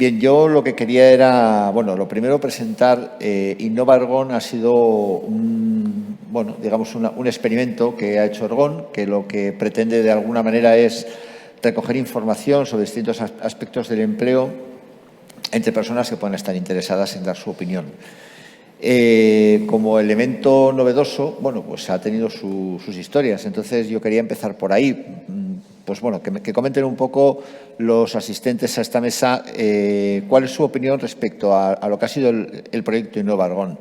Bien, yo lo que quería era, bueno, lo primero presentar, Innova Argon ha sido un experimento que ha hecho Argon, que lo que pretende de alguna manera es recoger información sobre distintos aspectos del empleo entre personas que puedan estar interesadas en dar su opinión. Como elemento novedoso, bueno, pues ha tenido sus historias. Entonces, yo quería empezar por ahí. Pues bueno, que comenten un poco los asistentes a esta mesa cuál es su opinión respecto a lo que ha sido el proyecto Innova Argon.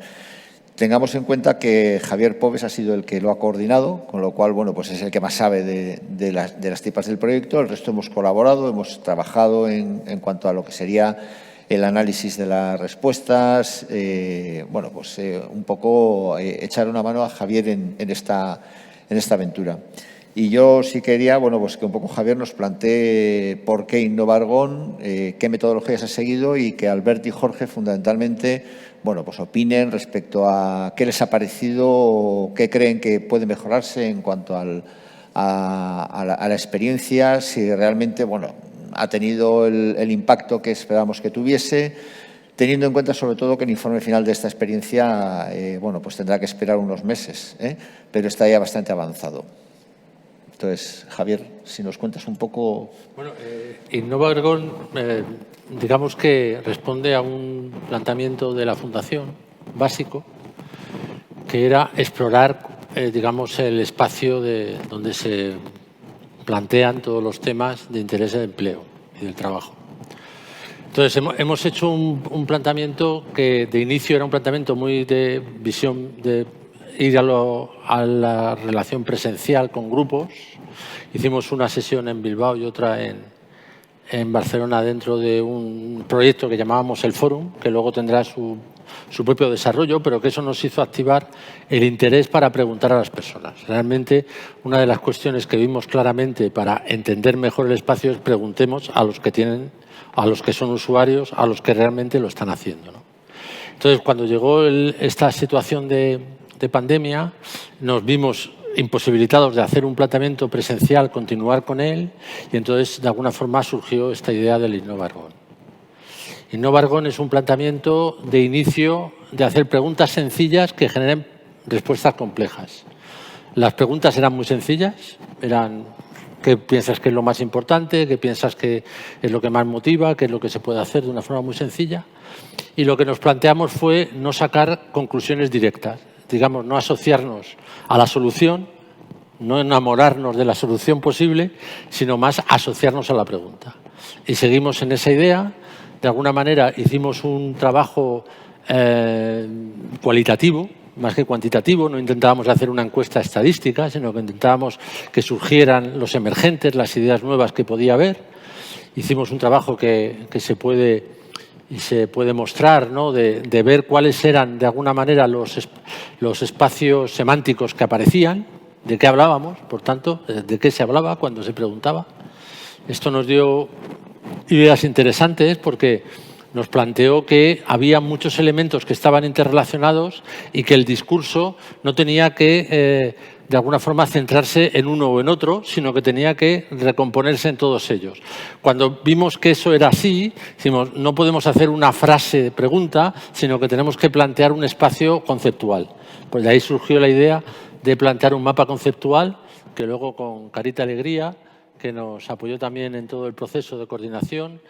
Tengamos en cuenta que Javier Pobes ha sido el que lo ha coordinado, con lo cual, bueno, pues es el que más sabe de las tripas del proyecto. El resto hemos colaborado, hemos trabajado en cuanto a lo que sería el análisis de las respuestas, un poco echar una mano a Javier en esta aventura. Y yo sí quería, bueno, pues que un poco Javier nos plantee por qué Innova Argon, qué metodologías ha seguido y que Albert y Jorge fundamentalmente, bueno, pues opinen respecto a qué les ha parecido o qué creen que puede mejorarse en cuanto a la experiencia, si realmente, bueno, ha tenido el impacto que esperábamos que tuviese, teniendo en cuenta sobre todo que el informe final de esta experiencia, pues tendrá que esperar unos meses, pero está ya bastante avanzado. Entonces, Javier, si nos cuentas un poco. Bueno, Innova Argon, digamos que responde a un planteamiento de la Fundación básico, que era explorar, digamos, el espacio donde se plantean todos los temas de interés del empleo y del trabajo. Entonces, hemos hecho un planteamiento que de inicio era un planteamiento muy de visión de ir a la relación presencial con grupos. Hicimos una sesión en Bilbao y otra en Barcelona dentro de un proyecto que llamábamos el Fórum, que luego tendrá su propio desarrollo, pero que eso nos hizo activar el interés para preguntar a las personas. Realmente, una de las cuestiones que vimos claramente para entender mejor el espacio es preguntemos a los que son usuarios, a los que realmente lo están haciendo, ¿no? Entonces, cuando llegó esta situación de pandemia, nos vimos imposibilitados de hacer un planteamiento presencial, continuar con él, y entonces de alguna forma surgió esta idea del Innova Argon. Innova Argon es un planteamiento de inicio de hacer preguntas sencillas que generen respuestas complejas. Las preguntas eran muy sencillas, eran ¿qué piensas que es lo más importante? ¿Qué piensas que es lo que más motiva? ¿Qué es lo que se puede hacer de una forma muy sencilla? Y lo que nos planteamos fue no sacar conclusiones directas, digamos, no asociarnos a la solución, no enamorarnos de la solución posible, sino más asociarnos a la pregunta. Y seguimos en esa idea. De alguna manera hicimos un trabajo cualitativo, más que cuantitativo. No intentábamos hacer una encuesta estadística, sino que intentábamos que surgieran los emergentes, las ideas nuevas que podía haber. Hicimos un trabajo que se puede mostrar, ¿no? de ver cuáles eran, de alguna manera, los espacios semánticos que aparecían, de qué hablábamos, por tanto, de qué se hablaba cuando se preguntaba. Esto nos dio ideas interesantes porque nos planteó que había muchos elementos que estaban interrelacionados y que el discurso no tenía que, de alguna forma, centrarse en uno o en otro, sino que tenía que recomponerse en todos ellos. Cuando vimos que eso era así, dijimos, no podemos hacer una frase de pregunta, sino que tenemos que plantear un espacio conceptual. Pues de ahí surgió la idea de plantear un mapa conceptual, que luego con Carita Alegría, que nos apoyó también en todo el proceso de coordinación,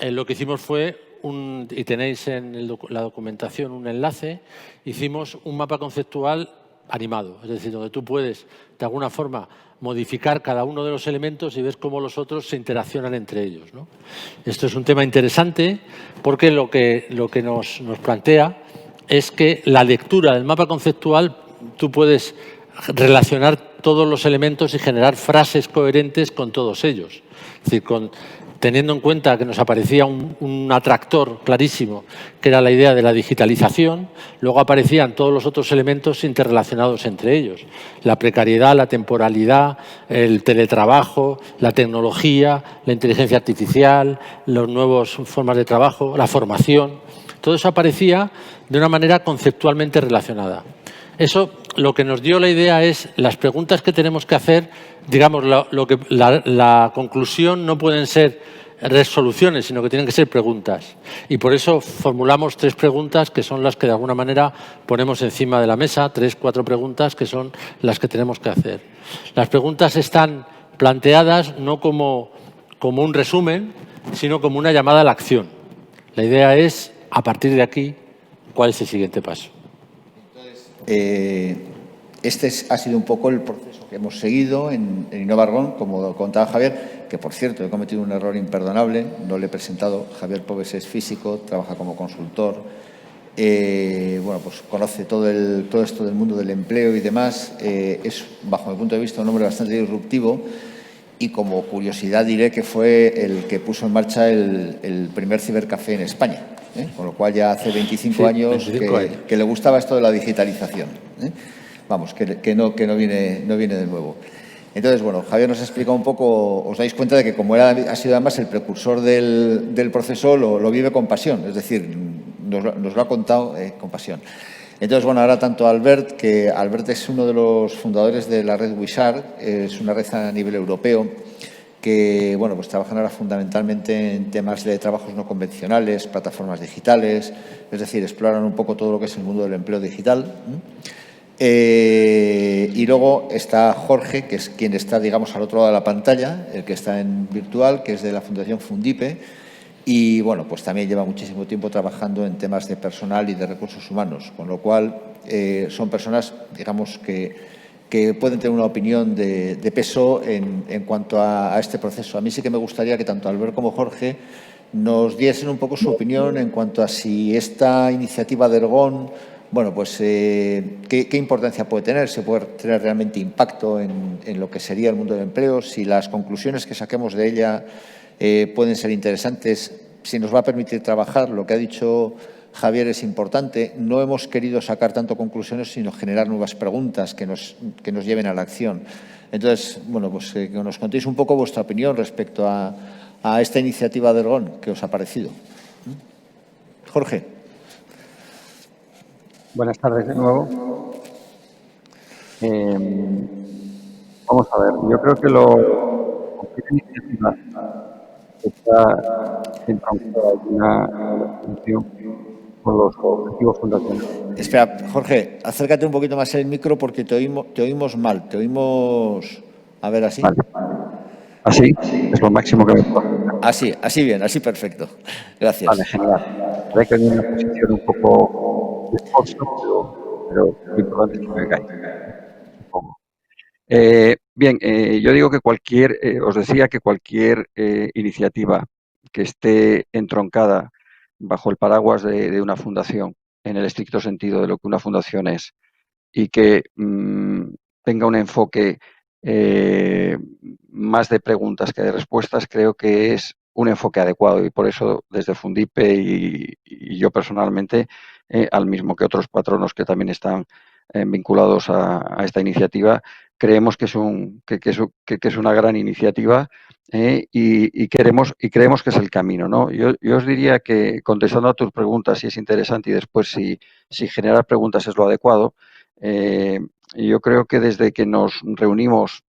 lo que hicimos fue, y tenéis en la documentación un enlace, hicimos un mapa conceptual animado, es decir, donde tú puedes, de alguna forma, modificar cada uno de los elementos y ves cómo los otros se interaccionan entre ellos, ¿no? Esto es un tema interesante porque lo que nos plantea es que la lectura del mapa conceptual tú puedes relacionar todos los elementos y generar frases coherentes con todos ellos. Es decir, teniendo en cuenta que nos aparecía un atractor clarísimo, que era la idea de la digitalización, luego aparecían todos los otros elementos interrelacionados entre ellos. La precariedad, la temporalidad, el teletrabajo, la tecnología, la inteligencia artificial, las nuevas formas de trabajo, la formación. Todo eso aparecía de una manera conceptualmente relacionada. Eso lo que nos dio la idea es las preguntas que tenemos que hacer, digamos, la conclusión no pueden ser resoluciones, sino que tienen que ser preguntas. Y por eso formulamos 3 preguntas que son las que de alguna manera ponemos encima de la mesa, 3, 4 preguntas que son las que tenemos que hacer. Las preguntas están planteadas no como un resumen, sino como una llamada a la acción. La idea es, a partir de aquí, ¿cuál es el siguiente paso? Ha sido un poco el proceso que hemos seguido en Innovargon, como contaba Javier, que por cierto he cometido un error imperdonable, no le he presentado. Javier Pobes es físico, trabaja como consultor, pues conoce todo esto del mundo del empleo y demás. Es, bajo mi punto de vista, un hombre bastante disruptivo. Y como curiosidad diré que fue el que puso en marcha el primer cibercafé en España, con lo cual ya hace 25 años que le gustaba esto de la digitalización. Vamos, que no viene de nuevo. Entonces, bueno, Javier nos ha explicado un poco, os dais cuenta de que como ha sido además el precursor del proceso, lo vive con pasión, es decir, nos lo ha contado con pasión. Entonces, bueno, ahora tanto Albert, que Albert es uno de los fundadores de la red Wishart, es una red a nivel europeo que, bueno, pues trabajan ahora fundamentalmente en temas de trabajos no convencionales, plataformas digitales, es decir, exploran un poco todo lo que es el mundo del empleo digital. Y luego está Jorge, que es quien está, digamos, al otro lado de la pantalla, el que está en virtual, que es de la Fundación Fundipe. Y, bueno, pues también lleva muchísimo tiempo trabajando en temas de personal y de recursos humanos, con lo cual son personas, digamos, que pueden tener una opinión de peso en cuanto a este proceso. A mí sí que me gustaría que tanto Albert como Jorge nos diesen un poco su opinión en cuanto a si esta iniciativa de Ergon, bueno, pues qué importancia puede tener, si puede tener realmente impacto en lo que sería el mundo del empleo, si las conclusiones que saquemos de ella pueden ser interesantes, si nos va a permitir trabajar. Lo que ha dicho Javier es importante. No hemos querido sacar tanto conclusiones, sino generar nuevas preguntas que nos lleven a la acción. Entonces, bueno, pues que nos contéis un poco vuestra opinión respecto a esta iniciativa de Ergon, ¿qué os ha parecido? Jorge. Buenas tardes de nuevo. Vamos a ver, yo creo que cualquier iniciativa está entroncada en una función con los objetivos fundacionales. Espera, Jorge, acércate un poquito más el micro porque te oímos mal. Te oímos... A ver, así. Vale. Así, es lo máximo que me puedo. Así bien, así perfecto. Gracias. Vale, genial. Hay que en una posición un poco esposo, pero lo importante es que me caiga, supongo. Bien, yo digo que os decía que cualquier iniciativa que esté entroncada bajo el paraguas de una fundación, en el estricto sentido de lo que una fundación es, y que tenga un enfoque más de preguntas que de respuestas, creo que es un enfoque adecuado, y por eso desde Fundipe y yo personalmente, al mismo que otros patronos que también están vinculados a esta iniciativa, creemos que es una gran iniciativa y creemos que es el camino, ¿no? Yo os diría que, contestando a tus preguntas, si es interesante y después si generar preguntas es lo adecuado, yo creo que desde que nos reunimos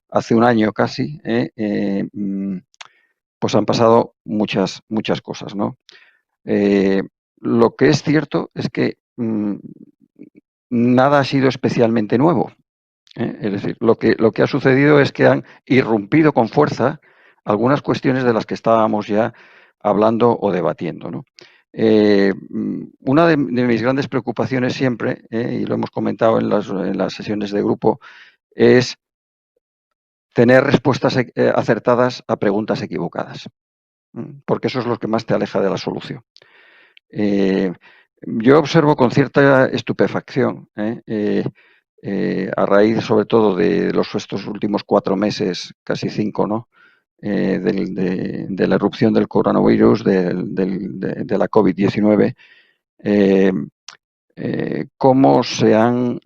hace un año casi, pues han pasado muchas cosas, ¿no? Lo que es cierto es que nada ha sido especialmente nuevo. Es decir, lo que ha sucedido es que han irrumpido con fuerza algunas cuestiones de las que estábamos ya hablando o debatiendo, ¿no? Una de mis grandes preocupaciones siempre, y lo hemos comentado en las sesiones de grupo, es tener respuestas acertadas a preguntas equivocadas, porque eso es lo que más te aleja de la solución. Yo observo con cierta estupefacción, a raíz sobre todo de estos últimos 4 meses, casi 5, ¿no? De la erupción del coronavirus, de la COVID-19, cómo se han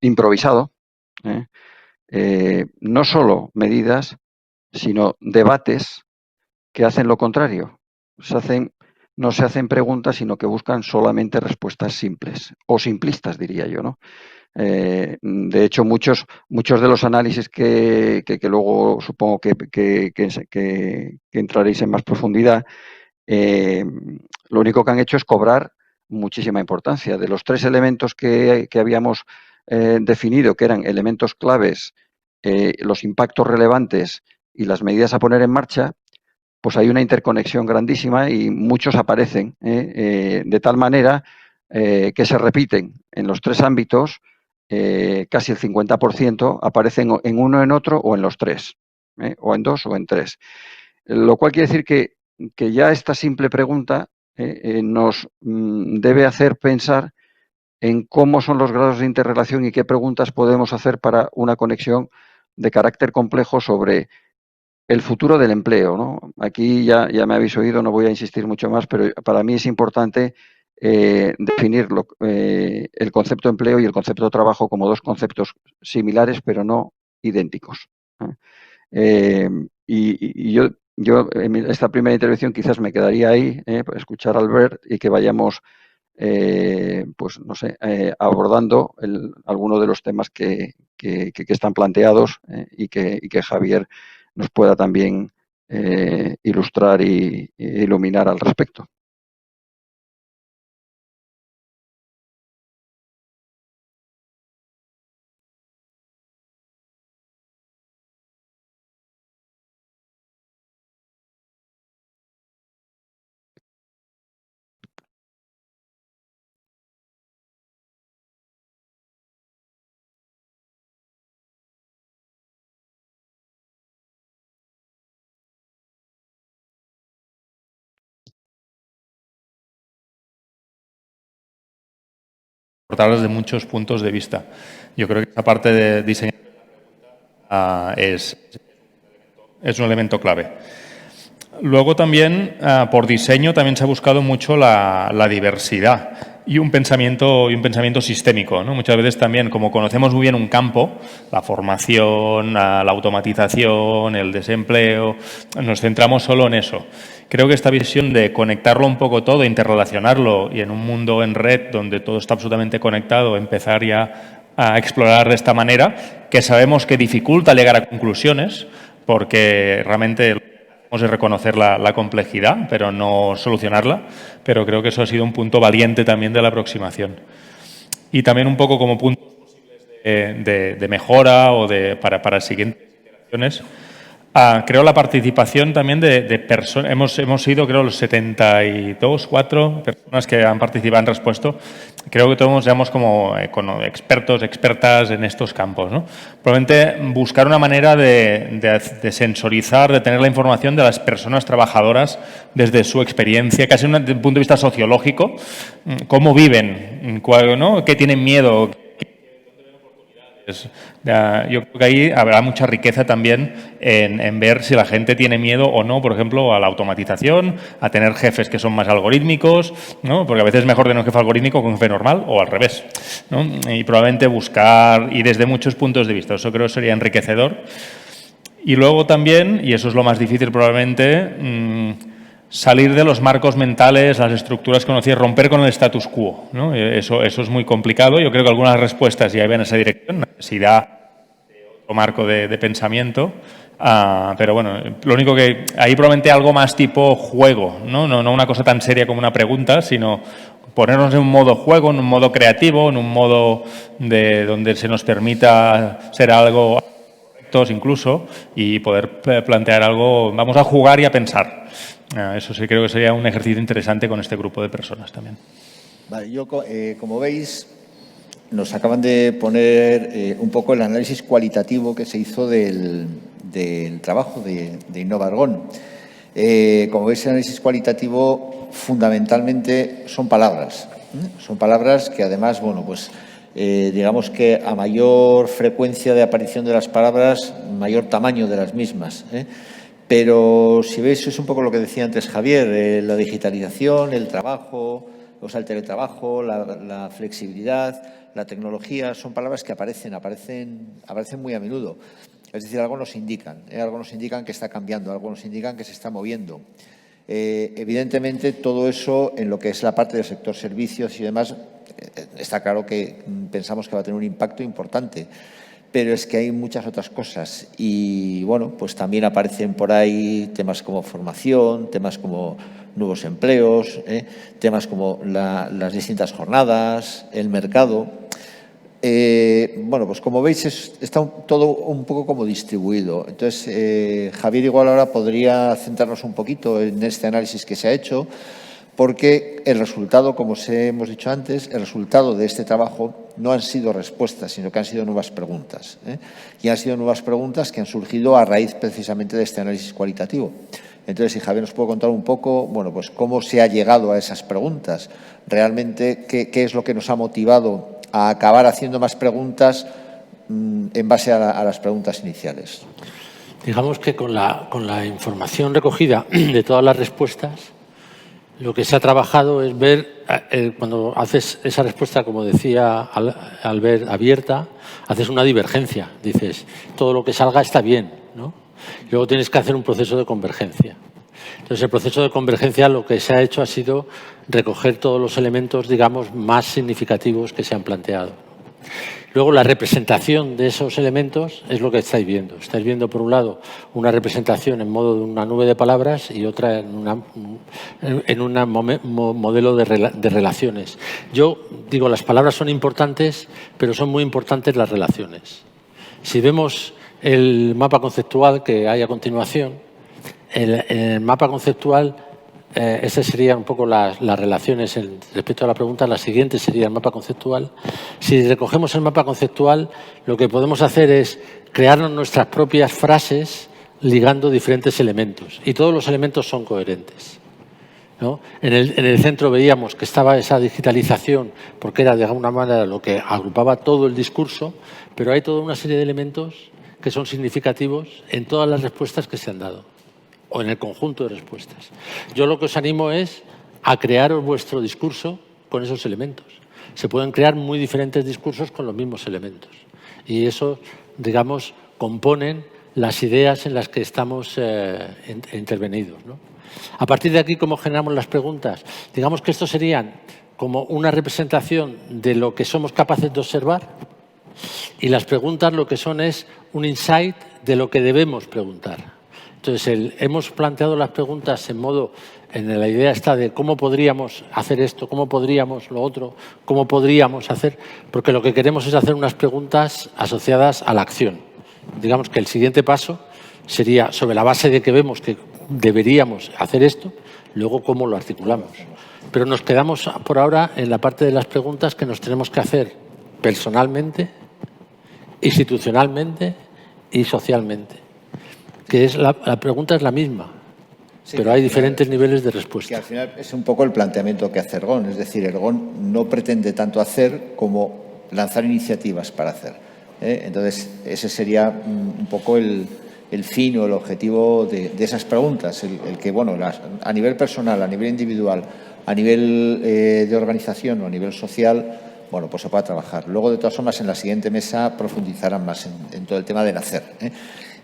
improvisado no solo medidas, sino debates que hacen lo contrario. No se hacen preguntas, sino que buscan solamente respuestas simples, o simplistas, diría yo, ¿no? De hecho, muchos de los análisis que luego supongo que entraréis en más profundidad, lo único que han hecho es cobrar muchísima importancia. De los 3 elementos que habíamos definido, que eran elementos claves, los impactos relevantes y las medidas a poner en marcha, pues hay una interconexión grandísima y muchos aparecen de tal manera que se repiten en los 3 ámbitos, casi el 50% aparecen en uno, en otro o en los 3, o en 2 o en 3. Lo cual quiere decir que ya esta simple pregunta nos debe hacer pensar en cómo son los grados de interrelación y qué preguntas podemos hacer para una conexión de carácter complejo sobre el futuro del empleo, ¿no? Aquí ya me habéis oído, no voy a insistir mucho más, pero para mí es importante definir el concepto empleo y el concepto trabajo como 2 conceptos similares, pero no idénticos. Y yo en esta primera intervención quizás me quedaría ahí, para escuchar a Albert y que vayamos, pues no sé, abordando algunos de los temas que están planteados y que Javier nos pueda también ilustrar e iluminar al respecto. Abordarlas de muchos puntos de vista. Yo creo que esa parte de diseño es un elemento clave. Luego también, por diseño, también se ha buscado mucho la diversidad y un pensamiento sistémico, ¿no? Muchas veces también, como conocemos muy bien un campo, la formación, la automatización, el desempleo, nos centramos solo en eso. Creo que esta visión de conectarlo un poco todo, interrelacionarlo y en un mundo en red donde todo está absolutamente conectado, empezar ya a explorar de esta manera, que sabemos que dificulta llegar a conclusiones, porque realmente hemos de reconocer la complejidad, pero no solucionarla. Pero creo que eso ha sido un punto valiente también de la aproximación. Y también un poco como puntos posibles de mejora o para siguientes iteraciones. Creo la participación también de personas. Hemos sido, creo, los 72, 4 personas que han participado en Respuesto. Creo que todos seamos como expertos, expertas en estos campos, ¿no? Probablemente buscar una manera de sensorizar, de tener la información de las personas trabajadoras desde su experiencia, casi desde un punto de vista sociológico, cómo viven, ¿no? ¿Qué tienen miedo? Yo creo que ahí habrá mucha riqueza también en ver si la gente tiene miedo o no, por ejemplo, a la automatización, a tener jefes que son más algorítmicos, ¿no? Porque a veces es mejor tener un jefe algorítmico que un jefe normal o al revés, ¿no? Y probablemente buscar, y desde muchos puntos de vista, eso creo que sería enriquecedor. Y luego también, y eso es lo más difícil probablemente, salir de los marcos mentales, las estructuras conocidas, romper con el status quo, ¿no? Eso es muy complicado. Yo creo que algunas respuestas ya iban en esa dirección, necesidad de otro marco de pensamiento. Pero bueno, lo único que ahí probablemente algo más tipo juego, ¿no? No una cosa tan seria como una pregunta, sino ponernos en un modo juego, en un modo creativo, en un modo donde se nos permita ser algo correctos incluso y poder plantear algo, vamos a jugar y a pensar. Eso sí creo que sería un ejercicio interesante con este grupo de personas también. Vale, yo, como veis, nos acaban de poner un poco el análisis cualitativo que se hizo del trabajo de Innova Argon. Como veis, el análisis cualitativo fundamentalmente son palabras. Son palabras que además, bueno, pues digamos que a mayor frecuencia de aparición de las palabras, mayor tamaño de las mismas. Pero si veis, es un poco lo que decía antes Javier, la digitalización, el trabajo, o sea, el teletrabajo, la flexibilidad, la tecnología, son palabras que aparecen muy a menudo. Es decir, algo nos indican que está cambiando, algo nos indican que se está moviendo. Evidentemente, todo eso en lo que es la parte del sector servicios y demás está claro que pensamos que va a tener un impacto importante, pero es que hay muchas otras cosas y, bueno, pues también aparecen por ahí temas como formación, temas como nuevos empleos, temas como las distintas jornadas, el mercado. Bueno, pues como veis está todo un poco como distribuido. Entonces, Javier igual ahora podría centrarnos un poquito en este análisis que se ha hecho, porque el resultado, como os hemos dicho antes, el resultado de este trabajo no han sido respuestas, sino que han sido nuevas preguntas. Y han sido nuevas preguntas que han surgido a raíz precisamente de este análisis cualitativo. Entonces, si Javier nos puede contar un poco, bueno, pues cómo se ha llegado a esas preguntas, realmente qué es lo que nos ha motivado a acabar haciendo más preguntas en base a las preguntas iniciales. Digamos que con la información recogida de todas las respuestas, lo que se ha trabajado es ver, cuando haces esa respuesta, como decía Albert, abierta, haces una divergencia. Dices, todo lo que salga está bien, ¿no? Luego tienes que hacer un proceso de convergencia. Entonces, el proceso de convergencia lo que se ha hecho ha sido recoger todos los elementos, digamos, más significativos que se han planteado. Luego, la representación de esos elementos es lo que estáis viendo. Estáis viendo, por un lado, una representación en modo de una nube de palabras y otra en un modelo de relaciones. Yo digo, las palabras son importantes, pero son muy importantes las relaciones. Si vemos el mapa conceptual que hay a continuación, en el mapa conceptual, esas serían un poco las relaciones respecto a la pregunta. La siguiente sería el mapa conceptual. Si recogemos el mapa conceptual, lo que podemos hacer es crearnos nuestras propias frases ligando diferentes elementos. Y todos los elementos son coherentes, ¿no? En el centro veíamos que estaba esa digitalización, porque era de alguna manera lo que agrupaba todo el discurso, pero hay toda una serie de elementos que son significativos en todas las respuestas que se han dado, o en el conjunto de respuestas. Yo lo que os animo es a crearos vuestro discurso con esos elementos. Se pueden crear muy diferentes discursos con los mismos elementos. Y eso, digamos, componen las ideas en las que estamos intervenidos, ¿no? A partir de aquí, ¿cómo generamos las preguntas? Digamos que estos serían como una representación de lo que somos capaces de observar, y las preguntas lo que son es un insight de lo que debemos preguntar. Entonces, hemos planteado las preguntas en la idea está de cómo podríamos hacer esto, cómo podríamos lo otro, cómo podríamos hacer, porque lo que queremos es hacer unas preguntas asociadas a la acción. Digamos que el siguiente paso sería, sobre la base de que vemos que deberíamos hacer esto, luego cómo lo articulamos. Pero nos quedamos por ahora en la parte de las preguntas que nos tenemos que hacer personalmente, institucionalmente y socialmente. Que es la pregunta es la misma, sí, pero hay diferentes niveles de respuesta. Que al final es un poco el planteamiento que hace Ergon, es decir, Ergon no pretende tanto hacer como lanzar iniciativas para hacer. Entonces, ese sería un poco el fin o el objetivo de esas preguntas, el que, bueno, a nivel personal, a nivel individual, a nivel de organización o a nivel social, bueno, pues se pueda trabajar. Luego, de todas formas, en la siguiente mesa profundizarán más en todo el tema del hacer.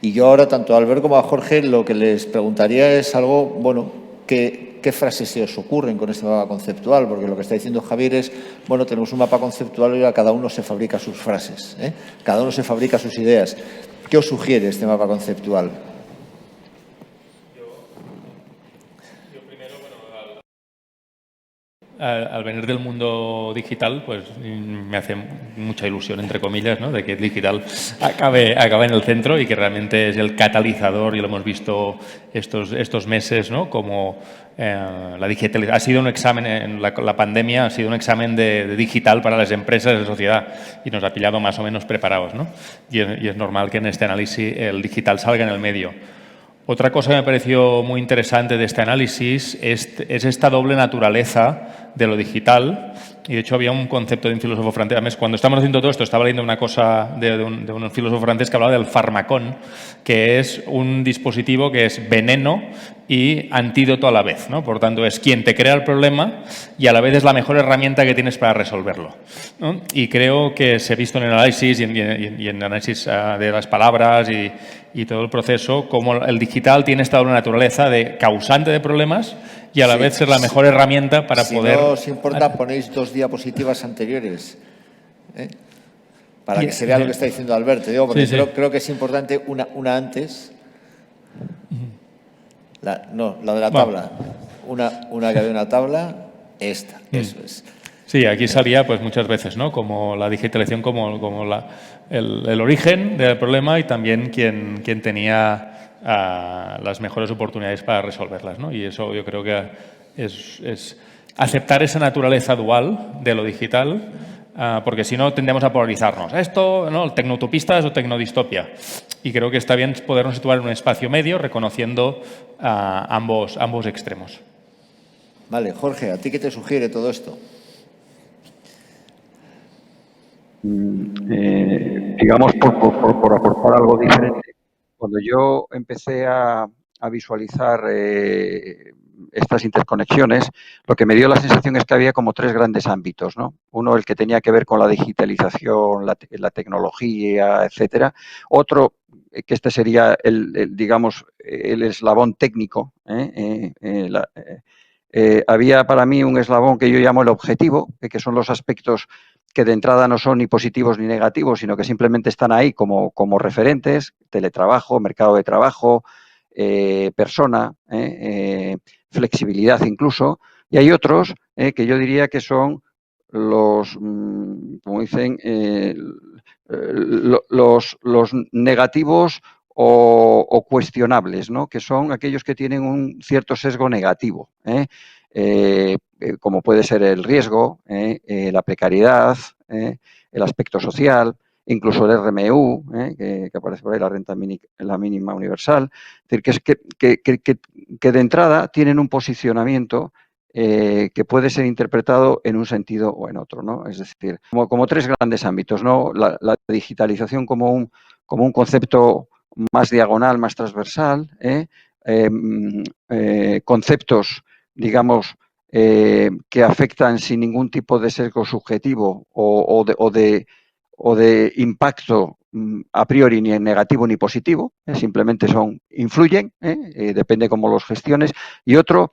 Y yo ahora, tanto a Albert como a Jorge, lo que les preguntaría es algo, bueno, ¿qué frases se os ocurren con este mapa conceptual? Porque lo que está diciendo Javier es, bueno, tenemos un mapa conceptual y ahora cada uno se fabrica sus frases, cada uno se fabrica sus ideas. ¿Qué os sugiere este mapa conceptual? Yo primero, al venir del mundo digital, pues me hace mucha ilusión, entre comillas, ¿no?, de que el digital acabe en el centro y que realmente es el catalizador, y lo hemos visto estos meses, ¿no?, como la digitalización ha sido un examen, la pandemia ha sido un examen de digital para las empresas de sociedad y nos ha pillado más o menos preparados, ¿no? Y es normal que en este análisis el digital salga en el medio. Otra cosa que me pareció muy interesante de este análisis es esta doble naturaleza de lo digital. Y de hecho había un concepto de un filósofo francés. Además, cuando estábamos haciendo todo esto, estaba leyendo una cosa de un filósofo francés que hablaba del farmacón, que es un dispositivo que es veneno y antídoto a la vez, ¿no? Por tanto, es quien te crea el problema y a la vez es la mejor herramienta que tienes para resolverlo, ¿no? Y creo que se ha visto en el análisis y en el análisis de las palabras y todo el proceso, como el digital tiene esta doble naturaleza de causante de problemas y a la vez ser la mejor herramienta para poder... Si no os importa, ponéis 2 diapositivas anteriores, para que se vea lo que está diciendo Alberto. Digo, porque creo que es importante una antes. La de la tabla. Una que había una tabla, esta, eso es. Sí, aquí salía pues muchas veces, ¿no? Como la digitalización como el origen del problema y también quien tenía las mejores oportunidades para resolverlas, ¿no? Y eso yo creo que es aceptar esa naturaleza dual de lo digital, porque si no tendemos a polarizarnos. Esto, ¿no? Tecnotupistas o tecnodistopia. Y creo que está bien podernos situar en un espacio medio reconociendo ambos extremos. Vale, Jorge, ¿a ti qué te sugiere todo esto? Digamos, por aportar algo diferente. Cuando yo empecé a visualizar estas interconexiones, lo que me dio la sensación es que había como tres grandes ámbitos, ¿no? Uno, el que tenía que ver con la digitalización, la tecnología, etcétera. Otro, que este sería digamos, el eslabón técnico. Había para mí un eslabón que yo llamo el objetivo, que son los aspectos que de entrada no son ni positivos ni negativos, sino que simplemente están ahí como referentes: teletrabajo, mercado de trabajo, persona, flexibilidad incluso. Y hay otros que yo diría que son los, como dicen, los negativos o cuestionables, ¿no? Que son aquellos que tienen un cierto sesgo negativo, como puede ser el riesgo, la precariedad, el aspecto social, incluso el RMU, que aparece por ahí, la mínima universal. Es decir, que de entrada tienen un posicionamiento que puede ser interpretado en un sentido o en otro, ¿no? Es decir, como tres grandes ámbitos, ¿no? La digitalización como un concepto más diagonal, más transversal, conceptos, digamos, que afectan sin ningún tipo de sesgo subjetivo o de impacto a priori ni negativo ni positivo, simplemente influyen, depende cómo los gestiones. Y otro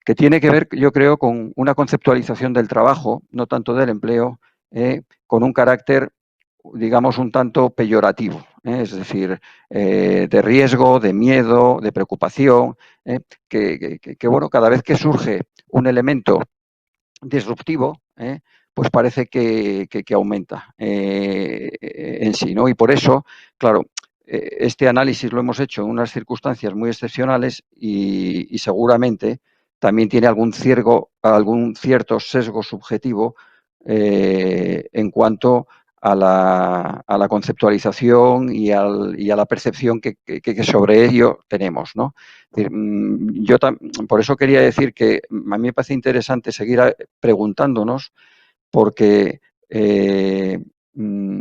que tiene que ver, yo creo, con una conceptualización del trabajo, no tanto del empleo, con un carácter, digamos, un tanto peyorativo, es decir, de riesgo, de miedo, de preocupación, que, bueno, cada vez que surge un elemento disruptivo, pues parece que aumenta en sí, ¿no? Y por eso, claro, este análisis lo hemos hecho en unas circunstancias muy excepcionales y seguramente también tiene algún cierto sesgo subjetivo en cuanto a la conceptualización y a la percepción que sobre ello tenemos, ¿no? Es decir, por eso quería decir que a mí me parece interesante seguir preguntándonos, porque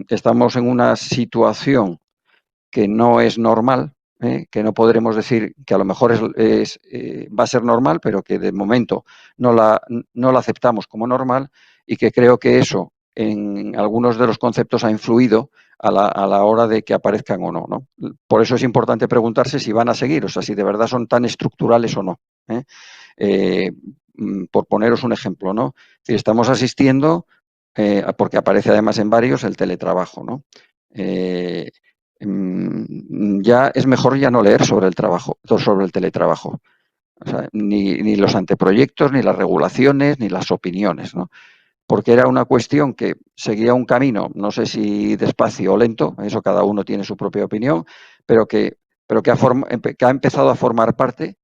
estamos en una situación que no es normal, que no podremos decir que a lo mejor va a ser normal, pero que de momento no la aceptamos como normal, y que creo que eso en algunos de los conceptos ha influido a la hora de que aparezcan o no, ¿no? Por eso es importante preguntarse si van a seguir, o sea, si de verdad son tan estructurales o no. Por poneros un ejemplo, ¿no? Si estamos asistiendo, porque aparece además en varios, el teletrabajo, ¿no? Ya es mejor ya no leer sobre el teletrabajo. O sea, ni los anteproyectos, ni las regulaciones, ni las opiniones, ¿no? Porque era una cuestión que seguía un camino, no sé si despacio o lento, eso cada uno tiene su propia opinión, pero que ha empezado a formar parte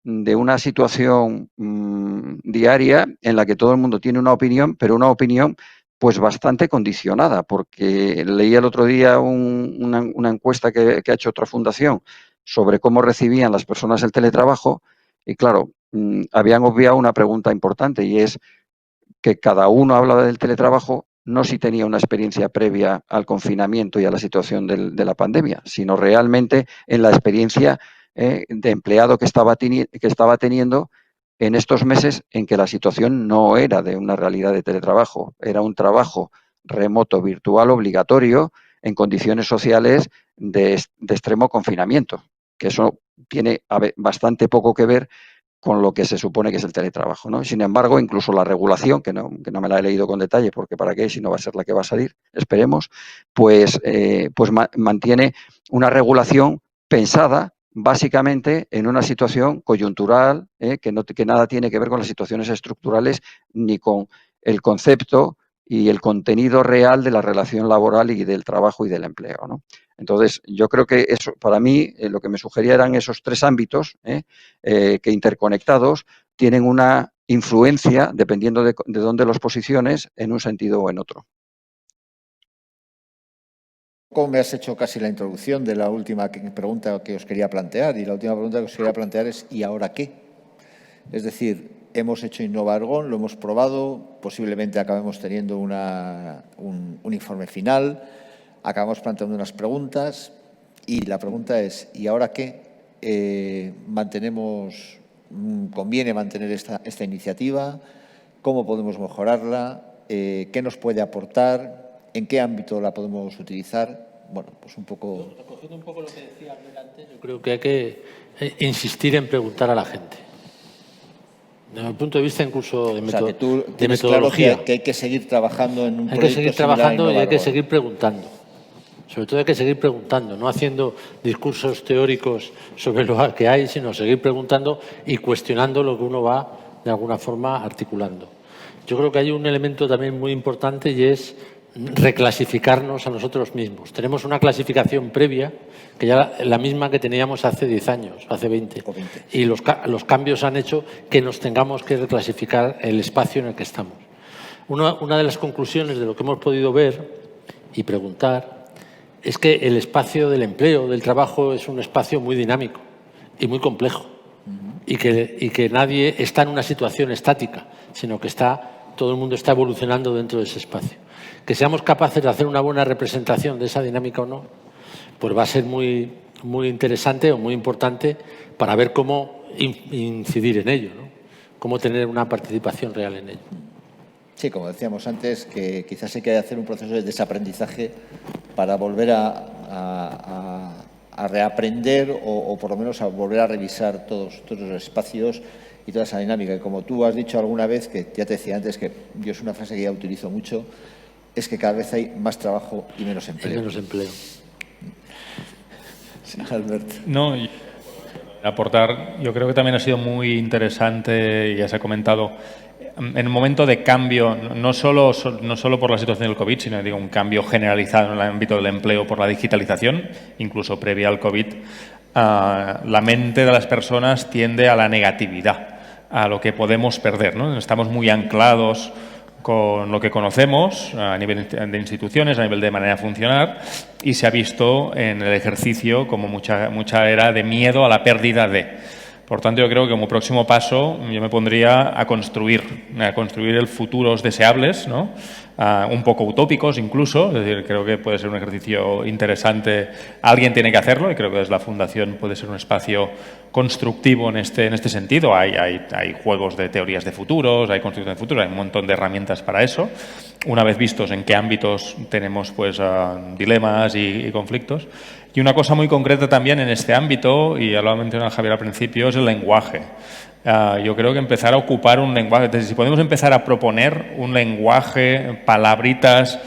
de una situación diaria en la que todo el mundo tiene una opinión, pero una opinión pues bastante condicionada, porque leí el otro día una encuesta que ha hecho otra fundación sobre cómo recibían las personas el teletrabajo y, claro, habían obviado una pregunta importante, y es que cada uno hablaba del teletrabajo no si tenía una experiencia previa al confinamiento y a la situación de la pandemia, sino realmente en la experiencia de empleado que estaba teniendo en estos meses en que la situación no era de una realidad de teletrabajo, era un trabajo remoto, virtual, obligatorio, en condiciones sociales de extremo confinamiento, que eso tiene bastante poco que ver con lo que se supone que es el teletrabajo, ¿no? Sin embargo, incluso la regulación, que no me la he leído con detalle, porque para qué, si no va a ser la que va a salir, esperemos, pues mantiene una regulación pensada básicamente en una situación coyuntural, que nada tiene que ver con las situaciones estructurales ni con el concepto y el contenido real de la relación laboral y del trabajo y del empleo, ¿no? Entonces, yo creo que eso, para mí, lo que me sugería eran esos tres ámbitos, que interconectados tienen una influencia, dependiendo de dónde los posiciones, en un sentido o en otro. Me has hecho casi la introducción de la última pregunta que os quería plantear, y la última pregunta que os quería plantear es ¿y ahora qué? Es decir, hemos hecho InnovaErgon, lo hemos probado, posiblemente acabemos teniendo un informe final, acabamos planteando unas preguntas y la pregunta es ¿y ahora qué? ¿Conviene mantener esta iniciativa? ¿Cómo podemos mejorarla? ¿Qué nos puede aportar? ¿En qué ámbito la podemos utilizar? Bueno, pues un poco... Recogiendo un poco lo que decía Albert antes, yo creo que hay que insistir en preguntar a la gente. Desde el punto de vista incluso de, que tú de metodología. Claro que hay que seguir trabajando en un hay proyecto. Que seguir trabajando y hay que seguir preguntando. Sobre todo hay que seguir preguntando, no haciendo discursos teóricos sobre lo que hay, sino seguir preguntando y cuestionando lo que uno va, de alguna forma, articulando. Yo creo que hay un elemento también muy importante y es reclasificarnos a nosotros mismos. Tenemos una clasificación previa, que ya la misma que teníamos hace 10 años, hace 20. Y los cambios han hecho que nos tengamos que reclasificar el espacio en el que estamos. Una de las conclusiones de lo que hemos podido ver y preguntar es que el espacio del empleo, del trabajo, es un espacio muy dinámico y muy complejo. Y que nadie está en una situación estática, sino que todo el mundo está evolucionando dentro de ese espacio. Que seamos capaces de hacer una buena representación de esa dinámica o no, pues va a ser muy, muy interesante o muy importante para ver cómo incidir en ello, ¿no? Cómo tener una participación real en ello. Sí, como decíamos antes, que quizás hay que hacer un proceso de desaprendizaje para volver a reaprender o por lo menos a volver a revisar todos los espacios y toda esa dinámica. Y como tú has dicho alguna vez, que ya te decía antes, que yo es una frase que ya utilizo mucho, es que cada vez hay más trabajo y menos empleo. Y menos empleo. Sí, Albert. No, aportar, yo creo que también ha sido muy interesante, y ya se ha comentado, en un momento de cambio, no solo por la situación del COVID, sino digo, un cambio generalizado en el ámbito del empleo por la digitalización, incluso previa al COVID, la mente de las personas tiende a la negatividad, a lo que podemos perder, ¿no? Estamos muy anclados con lo que conocemos a nivel de instituciones, a nivel de manera de funcionar, y se ha visto en el ejercicio como mucha era de miedo a la pérdida de. Por tanto, yo creo que como próximo paso yo me pondría a construir el futuros deseables, ¿no? Un poco utópicos incluso, es decir, creo que puede ser un ejercicio interesante. Alguien tiene que hacerlo y creo que desde la Fundación puede ser un espacio constructivo en este sentido. Hay juegos de teorías de futuros, hay construcción de futuros, hay un montón de herramientas para eso. Una vez vistos en qué ámbitos tenemos pues dilemas y conflictos. Y una cosa muy concreta también en este ámbito, y ya lo ha mencionado Javier al principio, es el lenguaje. Yo creo que empezar a ocupar un lenguaje, entonces, si podemos empezar a proponer un lenguaje, palabritas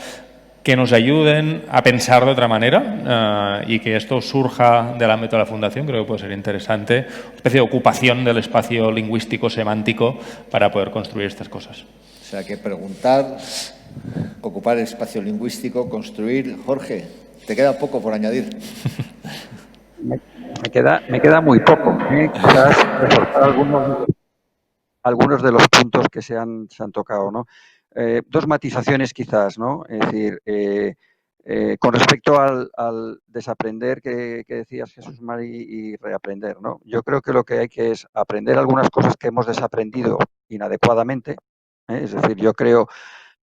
que nos ayuden a pensar de otra manera y que esto surja del ámbito de la Fundación, creo que puede ser interesante, una especie de ocupación del espacio lingüístico, semántico, para poder construir estas cosas. O sea, que preguntar, ocupar el espacio lingüístico, construir. Jorge, te queda poco por añadir. Me queda muy poco. Quizás reforzar algunos de los puntos que se han tocado, ¿no? Dos matizaciones quizás, ¿no? Es decir, con respecto al desaprender que decías, Jesús Mari, y reaprender, ¿no? Yo creo que lo que hay que es aprender algunas cosas que hemos desaprendido inadecuadamente. Es decir, yo creo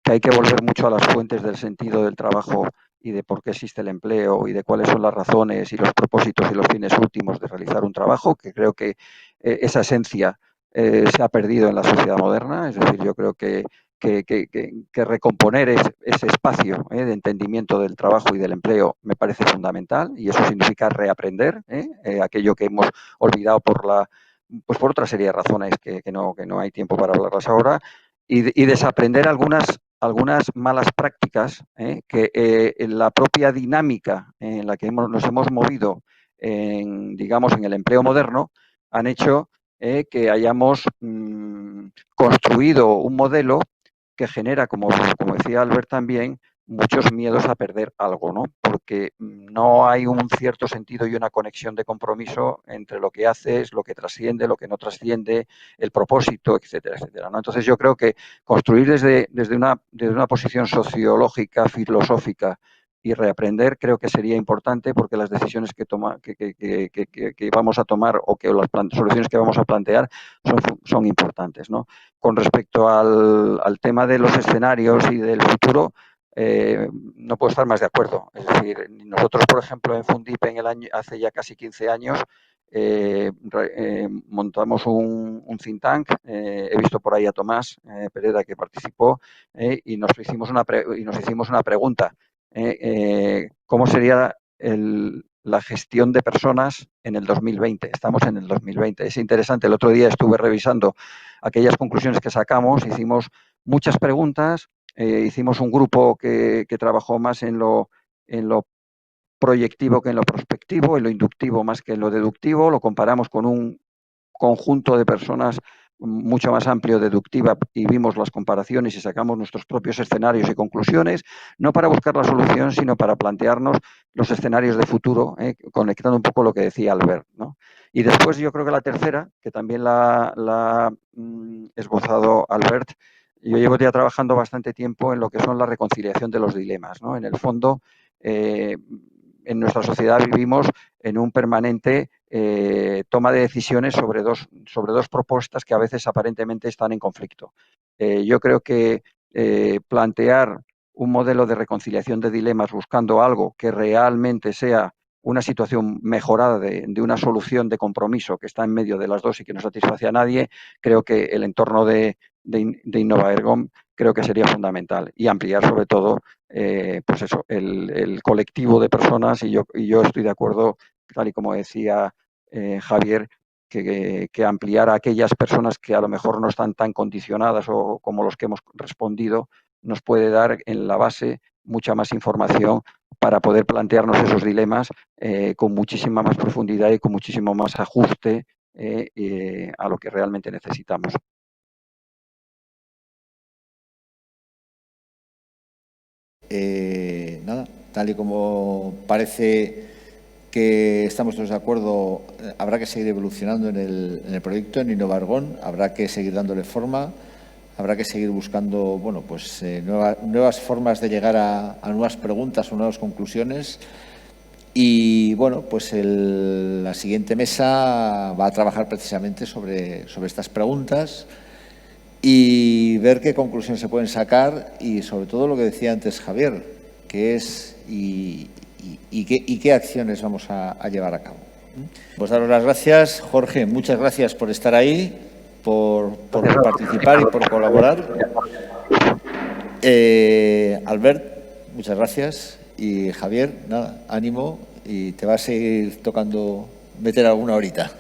que hay que volver mucho a las fuentes del sentido del trabajo y de por qué existe el empleo y de cuáles son las razones y los propósitos y los fines últimos de realizar un trabajo, que creo que esa esencia se ha perdido en la sociedad moderna. Es decir, yo creo que recomponer ese espacio de entendimiento del trabajo y del empleo me parece fundamental, y eso significa reaprender aquello que hemos olvidado por pues por otra serie de razones que no hay tiempo para hablarlas ahora, y desaprender algunas malas prácticas que en la propia dinámica en la que nos hemos movido digamos, en el empleo moderno, han hecho que hayamos construido un modelo que genera, como decía Albert también, muchos miedos a perder algo, ¿no? Porque no hay un cierto sentido y una conexión de compromiso entre lo que haces, lo que trasciende, lo que no trasciende, el propósito, etcétera, etcétera, ¿no? Entonces yo creo que construir desde una posición sociológica, filosófica y reaprender creo que sería importante, porque las decisiones que vamos a tomar o que las soluciones que vamos a plantear son importantes, ¿no? Con respecto al tema de los escenarios y del futuro, no puedo estar más de acuerdo. Es decir, nosotros, por ejemplo, en Fundip hace ya casi 15 años montamos un think tank. He visto por ahí a Tomás Pereda, que participó, y nos hicimos una pregunta. ¿Cómo sería la gestión de personas en el 2020? Estamos en el 2020. Es interesante. El otro día estuve revisando aquellas conclusiones que sacamos, hicimos muchas preguntas, hicimos un grupo que trabajó más en lo proyectivo que en lo prospectivo, en lo inductivo más que en lo deductivo, lo comparamos con un conjunto de personas mucho más amplio, deductiva, y vimos las comparaciones y sacamos nuestros propios escenarios y conclusiones, no para buscar la solución, sino para plantearnos los escenarios de futuro, conectando un poco lo que decía Albert, ¿no? Y después yo creo que la tercera, que también la ha esbozado Albert, yo llevo ya trabajando bastante tiempo en lo que son la reconciliación de los dilemas, ¿no? En el fondo, en nuestra sociedad vivimos en un permanente toma de decisiones sobre dos propuestas que a veces aparentemente están en conflicto. Yo creo que plantear un modelo de reconciliación de dilemas buscando algo que realmente sea una situación mejorada de una solución de compromiso que está en medio de las dos y que no satisface a nadie, creo que el entorno de InnovaErgo creo que sería fundamental, y ampliar sobre todo pues eso, el colectivo de personas, y yo estoy de acuerdo, tal y como decía Javier, que ampliar a aquellas personas que a lo mejor no están tan condicionadas o como los que hemos respondido, nos puede dar en la base mucha más información para poder plantearnos esos dilemas con muchísima más profundidad y con muchísimo más ajuste a lo que realmente necesitamos. Nada, tal y como parece que estamos todos de acuerdo, habrá que seguir evolucionando en el proyecto, en InnovaErgo, habrá que seguir dándole forma, habrá que seguir buscando, bueno, pues nuevas formas de llegar a nuevas preguntas o nuevas conclusiones. Y bueno, pues la siguiente mesa va a trabajar precisamente sobre estas preguntas y ver qué conclusiones se pueden sacar, y sobre todo lo que decía antes Javier, que es y qué acciones vamos a llevar a cabo. Pues daros las gracias. Jorge, muchas gracias por estar ahí, por participar y por colaborar. Albert, muchas gracias. Y Javier, nada, ánimo, y te va a seguir tocando meter alguna horita.